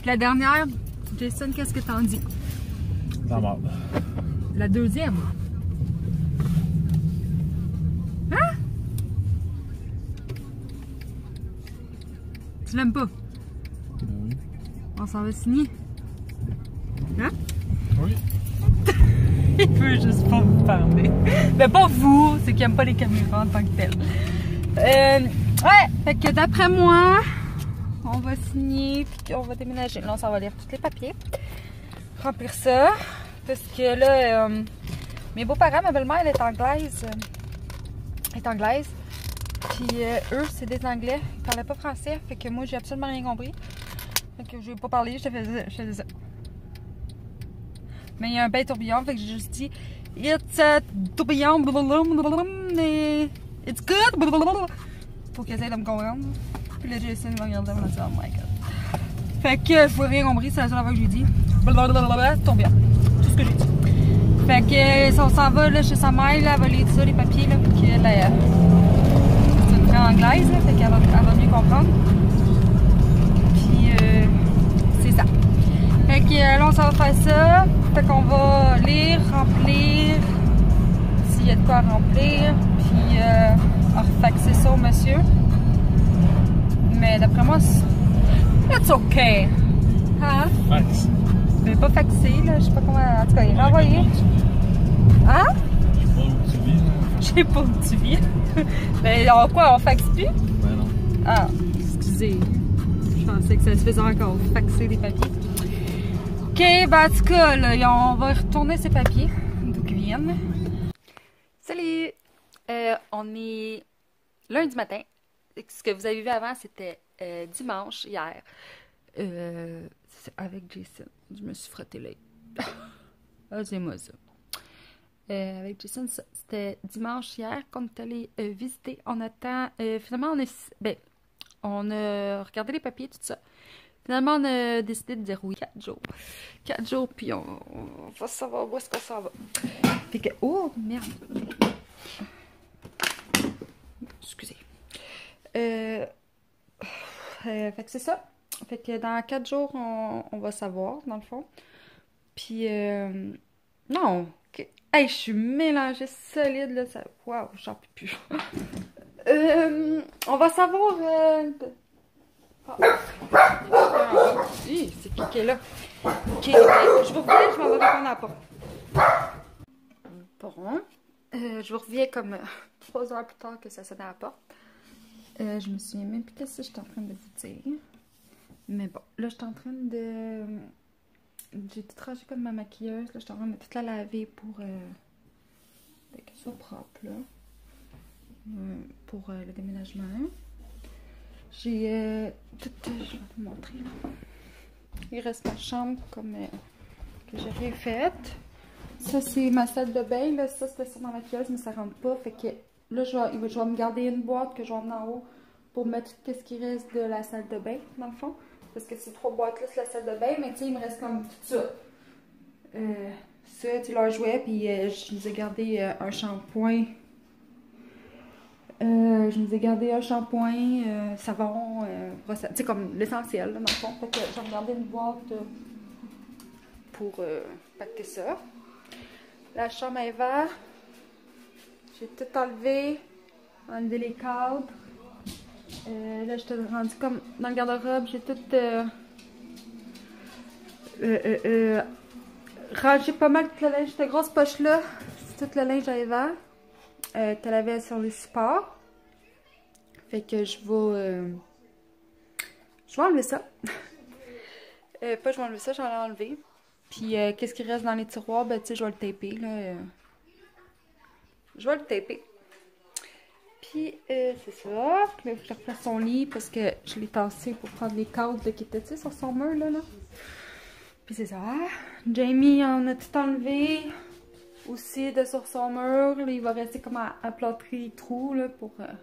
Puis la dernière, Jason, qu'est-ce que t'en dis? T'en marre. La deuxième. Hein? Tu l'aimes pas? Oui. On s'en va signer. Hein? Oui. Il veut juste pas vous parler. Mais pas vous, c'est qu'il aime pas les caméras en tant que tel. Ouais, fait que d'après moi, on va signer puis on va déménager. Là, on s'en va lire tous les papiers. Remplir ça. Parce que là, mes beaux-parents, ma belle-mère, elle est anglaise. Puis eux, c'est des Anglais. Ils parlaient pas français. Fait que moi, j'ai absolument rien compris. Fait que je n'ai pas parlé, je faisais ça. Mais il y a un bain tourbillon, fait que j'ai juste dit It's a tourbillon, it's good. Pour qu'ils essayent de me comprendre. Puis là, Jason va regarder et me dire oh my god. Fait que je n'ai rien compris, c'est la seule fois que j'ai dit tourbillon. Tout ce que j'ai dit. Fait que on s'en va là, chez sa mère, là, elle va lire ça, les papiers, là, puis qu'elle c'est une vraie anglaise, là, fait qu'elle va mieux comprendre. Puis c'est ça. Fait que là, on s'en va faire ça. Fait qu'on va lire, remplir, s'il y a de quoi remplir, puis refaxer ça au monsieur. Mais d'après moi, it's okay. Hein? Fax. Mais pas faxé, là, je sais pas comment. En tout cas, il est renvoyé. Hein? Je sais pas où tu vis. Je sais pas où tu vis. Mais en quoi, on faxe plus? Ben non. Ah, excusez. Je pensais que ça se faisait encore faxer des papiers. Ok, ben en tout cas, là, on va retourner ces papiers, d'où ils viennent. Salut! On est lundi matin. Ce que vous avez vu avant, c'était dimanche, hier. Avec Jason. Je me suis frotté l'œil. Ah, c'est moi ça. Avec Jason, c'était dimanche hier qu'on est allé visiter. On attend. Finalement, on a regardé les papiers, tout ça. Finalement, on a décidé de dire oui, 4 jours. 4 jours, puis on va savoir où est-ce que ça va. Fait que. Oh, merde! Excusez. Fait que c'est ça. Fait que dans 4 jours, on va savoir, dans le fond. Puis, non. Okay. Hey, je suis mélangée solide, là. Ça... Waouh, j'en peux plus. On va savoir... Oh. C'est qui est là? Ok, je vous reviens, je m'en vais répondre à la porte. Bon. Je vous reviens comme 3 heures plus tard que ça sonne à la porte. Je me souviens même plus qu'est-ce que j'étais en train de vous dire. Mais bon, là, je suis en train de... J'ai tout rangé comme ma maquilleuse. Là, je suis en train de toute la laver pour qu'elle soit propre, là. Pour le déménagement. J'ai tout... je vais vous montrer, là. Il reste ma chambre comme que j'ai rien faite. Ça, c'est ma salle de bain, là. Ça, c'était sur ma maquilleuse, mais ça rentre pas. Fait que là, je vais me garder une boîte que je vais emmener en haut pour mettre tout ce qui reste de la salle de bain, dans le fond. Parce que ces 3 boîtes-là, c'est la salle de bain, mais tu sais, il me reste comme tout ça. Ça, tu leur jouais, puis je nous ai gardé un shampoing. Je nous ai gardé un shampoing, savon, brosse, tu sais, comme l'essentiel, dans le fond. Fait que j'ai regardé une boîte pour pacter ça. La chambre à Eva, j'ai tout enlevé les cadres. Là, je t'ai rendu comme dans le garde-robe, j'ai tout rangé pas mal tout le linge. Cette grosse poche-là, c'est tout le linge à Eva. Qu'elle avait sur les supports. Fait que je vais enlever ça. Pas je vais enlever ça, j'en ai enlevé. Puis qu'est-ce qui reste dans les tiroirs, ben tu sais, je vais le taper là. Je vais le taper. Puis c'est ça. Puis là, je replace son lit parce que je l'ai tassé pour prendre les cadres qui étaient, tu sais, sur son mur là. Puis c'est ça. Jamie en a tout enlevé. Aussi de sur son mur, là, il va rester comme à plâtrer les trous là, pour... Ah,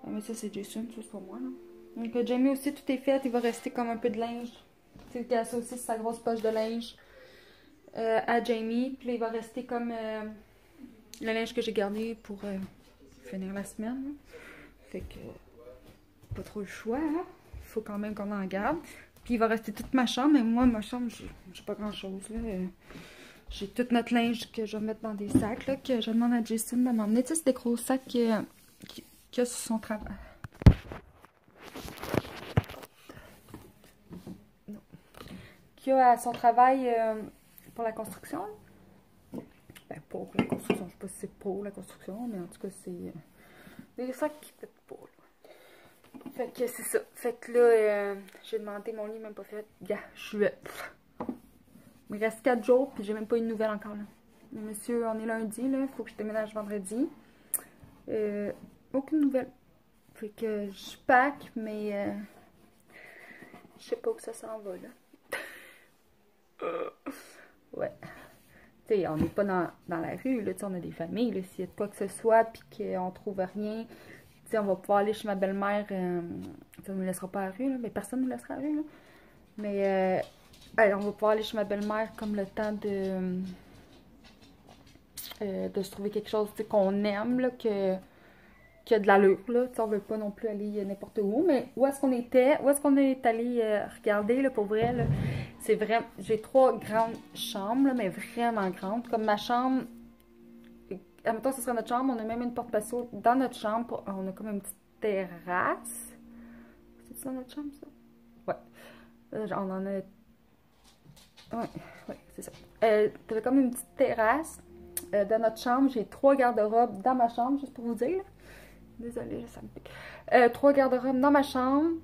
mais ça c'est Jason, ça c'est pas moi là. Donc Jamie aussi tout est fait, il va rester comme un peu de linge. Tu sais, ça aussi c'est sa grosse poche de linge à Jamie. Puis là il va rester comme le linge que j'ai gardé pour finir la semaine. Là. Fait que pas trop le choix, hein? Faut quand même qu'on en garde. Puis il va rester toute ma chambre, mais moi, ma chambre, j'ai pas grand-chose, là. J'ai tout notre linge que je vais mettre dans des sacs, là, que je demande à Jason de m'emmener. Tu sais, c'est des gros sacs qu'il a sur son travail. Non. Qu'il a à son travail pour la construction. Ben, pour la construction. Je sais pas si c'est pour la construction, mais en tout cas, c'est des sacs qui pètent pas, là. Fait que c'est ça. Fait que là, j'ai demandé mon lit, même pas fait. Gars, je suis... Il me reste 4 jours, puis j'ai même pas eu de nouvelles encore, là. Mais monsieur, on est lundi, là. Faut que je déménage vendredi. Aucune nouvelle. Fait que je pack, mais... je sais pas où ça s'en va, là. Ouais. Tu sais, on n'est pas dans la rue, là. Tu sais, on a des familles, là. S'il y a de quoi que ce soit, puis qu'on trouve rien... Tu sais, on va pouvoir aller chez ma belle-mère. Ça ne nous laissera pas à la rue, là. Mais personne ne nous laissera à la rue, là. Mais... on va pouvoir aller chez ma belle-mère comme le temps de se trouver quelque chose qu'on aime, là, qui a de l'allure, là. On veut pas non plus aller n'importe où. Mais où est-ce qu'on était? Où est-ce qu'on est allé regarder, là, pour vrai, là? C'est vrai, j'ai 3 grandes chambres, là, mais vraiment grandes. Comme ma chambre, admettons, ce serait notre chambre, on a même une porte patio. Dans notre chambre, on a comme une petite terrasse. C'est ça notre chambre, ça? Ouais. On en a... Ouais, c'est ça. T'avais comme une petite terrasse dans notre chambre. J'ai 3 garde-robes dans ma chambre, juste pour vous dire. Désolée, ça me pique. 3 garde-robes dans ma chambre.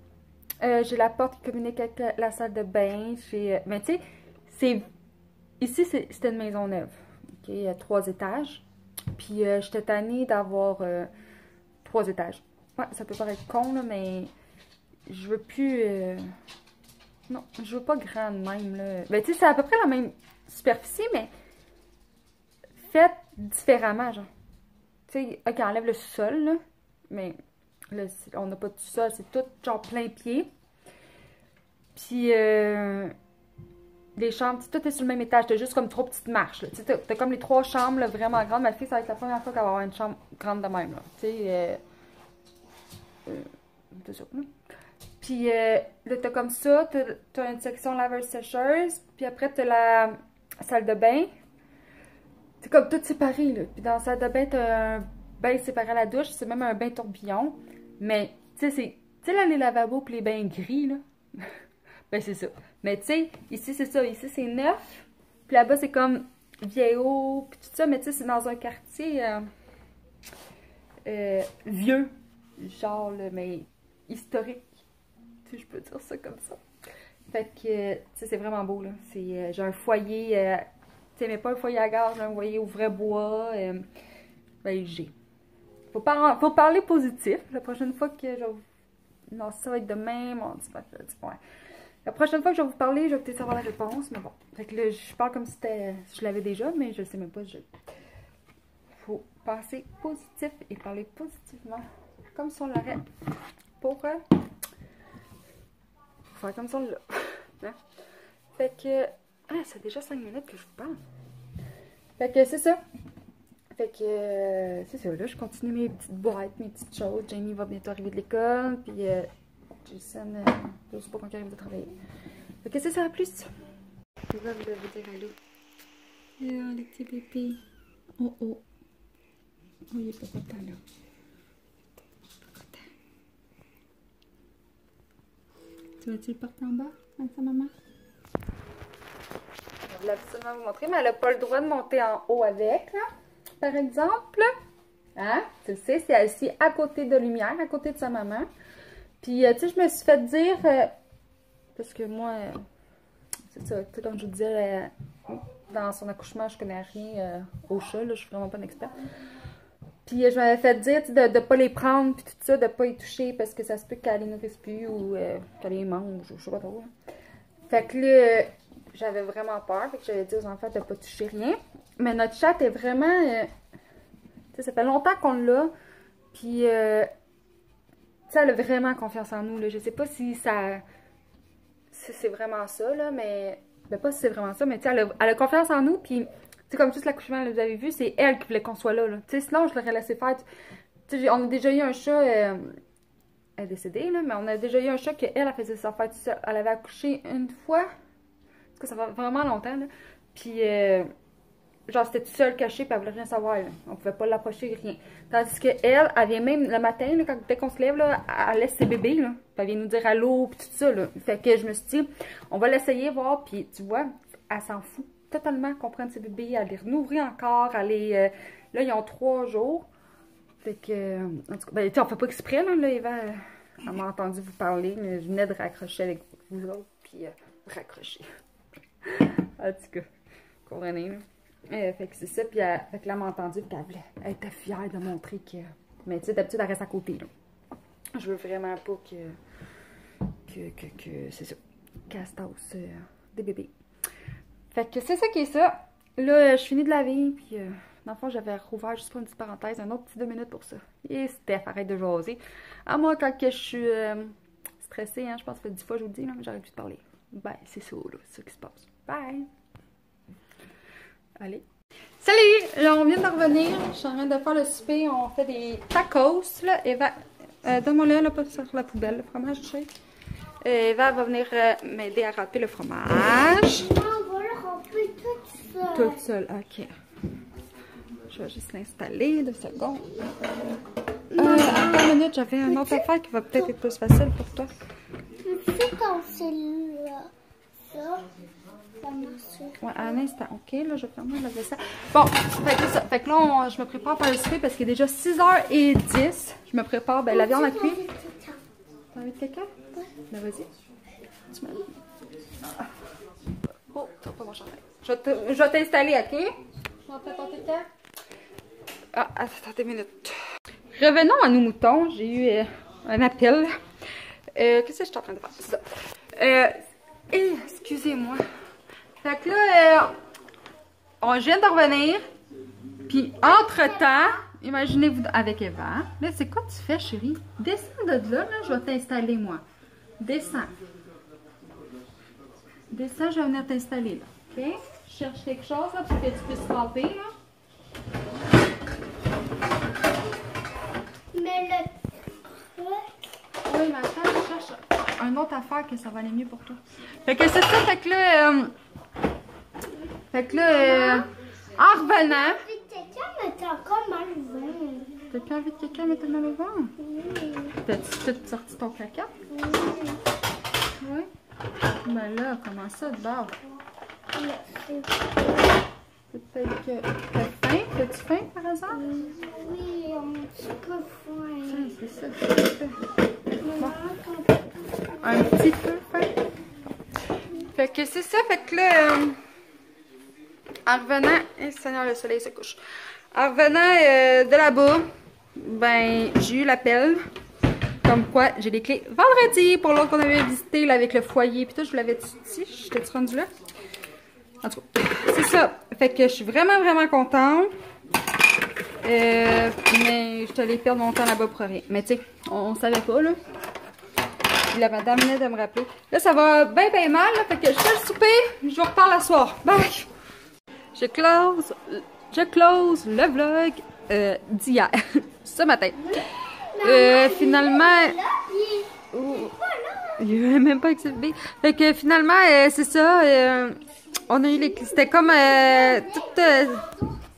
J'ai la porte qui communique avec la salle de bain. Mais tu sais, ici, c'était une maison neuve. OK, 3 étages. Puis, j'étais tannée d'avoir 3 étages. Ouais, ça peut paraître con, là, mais je veux plus... Non, je veux pas grande même, là. Ben, tu sais, c'est à peu près la même superficie, mais faite différemment, genre. Tu sais, ok, on enlève le sous-sol, là, mais là, on n'a pas de sous-sol, c'est tout, genre, plein pied. Puis, les chambres, tout est sur le même étage, t'as juste comme 3 petites marches, là. Tu sais, t'as comme les 3 chambres, là, vraiment grandes. Ma fille, ça va être la première fois qu'elle va avoir une chambre grande de même, là. Tu sais, c'est ça, là. Puis là, t'as comme ça, t'as une section laveuse-sécheuse, puis après t'as la salle de bain. C'est comme tout séparé, là. Puis dans la salle de bain, t'as un bain séparé à la douche, c'est même un bain tourbillon. Mais, tu sais, là, les lavabos puis les bains gris, là. Ben, c'est ça. Mais, tu sais, ici, c'est ça. Ici, c'est neuf. Puis là-bas, c'est comme vieillot, puis tout ça. Mais, tu sais, c'est dans un quartier vieux. Genre, là, mais historique. Si je peux dire ça comme ça. Fait que, tu sais, c'est vraiment beau, là. J'ai un foyer, tu sais, mais pas un foyer à gaz, j'ai un foyer au vrai bois. Ben, j'ai. Faut parler positif. La prochaine fois que je vais vous... Non, ça va être demain, mon petit ouais. La prochaine fois que je vais vous parler, je vais peut-être savoir la réponse, mais bon. Fait que là, je parle comme si je l'avais déjà, mais je sais même pas. Faut penser positif et parler positivement. Comme si on l'aurait. Pour... faire comme ça, là. Hein? Fait que... Ah, c'est déjà 5 minutes que je vous parle. Fait que c'est ça. Fait que c'est ça, là, je continue mes petites boîtes, mes petites choses. Jamie va bientôt arriver de l'école, puis Jason, je sais pas quand il arrive de travailler. Fait que c'est ça, à plus. Je vais vous dire allô. Oh, les petits bébés. Oh, oh. Oh, il est pas content, là. Tu vas-tu le porter en bas avec sa maman? Je voulais absolument vous montrer, mais elle n'a pas le droit de monter en haut avec, là. Par exemple. Hein? Tu le sais, c'est assis à côté de lumière, à côté de sa maman. Puis, tu sais, je me suis fait dire... parce que moi, c'est ça, tu sais, comme je vous disais, dans son accouchement, je connais rien au chat, là, je suis vraiment pas une experte. Puis je m'avais fait dire de ne pas les prendre, puis tout ça, de ne pas y toucher, parce que ça se peut qu'elle les nourrisse plus ou qu'elle les mange, ou je sais pas trop. Hein. Fait que là, j'avais vraiment peur, fait que j'avais dit aux enfants de ne pas toucher rien. Mais notre chat est vraiment... tu sais, ça fait longtemps qu'on l'a, puis... tu sais, elle a vraiment confiance en nous, là. Je sais pas si ça... si c'est vraiment ça, là, mais... Ben, pas si c'est vraiment ça, mais tu sais, elle a confiance en nous, puis... Tu sais, comme juste l'accouchement, vous avez vu, c'est elle qui voulait qu'on soit là. Tu sais, sinon, je l'aurais laissé faire. Tu sais, on a déjà eu un chat est décédée, là, mais on a déjà eu un choc qu'elle a fait ses affaires toute seule. Elle avait accouché une fois, parce que ça fait vraiment longtemps, là. Puis, genre, c'était toute seule cachée, puis elle voulait rien savoir, là. On pouvait pas l'approcher, rien. Tandis qu'elle, elle vient même le matin, là, dès qu'on se lève, là, elle laisse ses bébés, là. Puis elle vient nous dire allô, puis tout ça, là. Fait que je me suis dit, on va l'essayer, voir, puis tu vois, elle s'en fout totalement qu'on prenne ses bébés, elle les renourrit encore, elle les... là, ils ont 3 jours. Fait que, en tout cas, ben, on fait pas exprès, là, Eva, elle m'a entendu vous parler, mais je venais de raccrocher avec vous autres, puis raccrocher. En tout cas, comprenez, là. Fait que c'est ça, puis fait que là, elle m'a entendu, puis elle était fière de montrer que... Mais tu sais, d'habitude, elle reste à côté, là. Je veux vraiment pas que c'est ça, qu'elle se tasse des bébés. Fait que c'est ça qui est ça. Là, je finis de laver, puis dans le fond, j'avais rouvert juste pour une petite parenthèse, un autre petit 2 minutes pour ça. Et Steph, arrête de jaser. À moi, quand que je suis stressée, hein, je pense que ça fait 10 fois que je vous le dis, là, mais j'arrête plus de parler. Ben, c'est ça, là, c'est ça qui se passe. Bye! Allez. Salut! Là, on vient de revenir. Je suis en train de faire le souper. On fait des tacos, là. Eva, donne-moi-le, là, pas sur la poubelle, le fromage, tu sais. Eva va venir m'aider à râper le fromage. On va le râper toute seule. Toute seule, ok. Je vais juste l'installer, 2 secondes. Attends une minute, j'avais un autre affaire qui va peut-être être plus facile pour toi. Peux-tu tasser là? Ça marche. Ouais, un instant, ok, là, je vais fermer la vaisselle. Bon, fait que c'est ça. Fait que là, je me prépare pour le souper parce qu'il est déjà 6h10. Je me prépare, ben, la viande à cuire. T'as envie de quelqu'un? Ouais. Ben, vas-y. Tu m'as... Oh, t'as pas mon chandail. Je vais t'installer, ok? Je vais faire ton caca. Ah, attendez une minute. Revenons à nos moutons. J'ai eu un appel. Qu'est-ce que je suis en train de faire? C'est ça. Excusez-moi. Fait que là, on vient de revenir. Puis, entre-temps, imaginez-vous avec Eva. Là, c'est quoi tu fais, chérie? Descends de là, je vais t'installer, moi. Descends. Descends, je vais venir t'installer, là. OK? Je cherche quelque chose, là, pour que tu puisses ramper, là. Mais le Oui, mais attends, je cherche une autre affaire que ça va aller mieux pour toi. Fait que c'est ça, fait que là, en revenant... quelqu'un m'était encore mal au ventre. T'as plus envie de quelqu'un mettre mal au ventre? Oui. T'as-tu tout sorti ton caca? Oui. Oui. Ben là, comment ça de bord? Peut-être que t'as faim? T'as-tu faim par hasard? Oui, un petit peu faim. C'est ça, bon. Un petit peu faim. Fait que c'est ça, fait que là, en revenant, Seigneur, le soleil se couche. En revenant de là-bas, ben, j'ai eu l'appel. Comme quoi, j'ai les clés vendredi pour l'autre qu'on avait visité là, avec le foyer. Puis tout, je vous l'avais dit, j'étais rendu là. En tout cas, c'est ça. Fait que je suis vraiment, vraiment contente. Mais je te l'ai perdu mon temps là-bas pour rien. Mais tu sais, on savait pas, là. Puis la madame venait de me rappeler. Là, ça va bien, bien mal, là. Fait que je fais le souper. Je vous reparle à soir. Bye! Je close le vlog d'hier. Ce matin. Finalement... Il n'y a même pas exhibé. Fait que finalement, c'est ça. On a eu les... C'était comme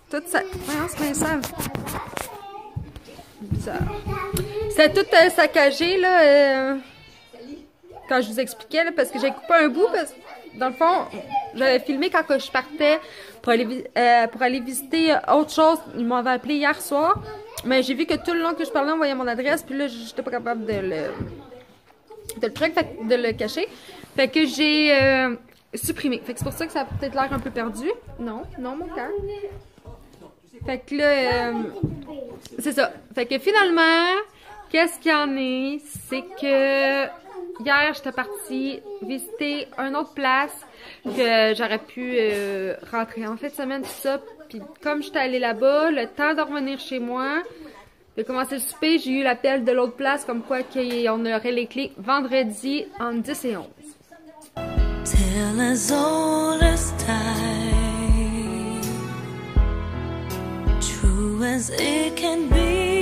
toute ça... Voyons, c'est bien sale. Bizarre. C'était tout saccagé, là. Quand je vous expliquais, là, parce que j'ai coupé un bout. Parce que, dans le fond, j'avais filmé quand je partais pour aller visiter autre chose. Ils m'avaient appelé hier soir. Mais j'ai vu que tout le long que je parlais, on voyait mon adresse. Puis là, j'étais pas capable de le cacher. Fait que j'ai supprimé. Fait que c'est pour ça que ça a peut-être l'air un peu perdu. Non, mon cœur. Fait que là, c'est ça. Fait que finalement, qu'est-ce qu'il y en est? C'est que hier, j'étais partie visiter une autre place que j'aurais pu rentrer en fin de semaine, tout ça. Puis comme j'étais allée là-bas, le temps de revenir chez moi, de commencer le souper, j'ai eu l'appel de l'autre place comme quoi on aurait les clés vendredi entre 10 et 11. Till as old as time, true as it can be.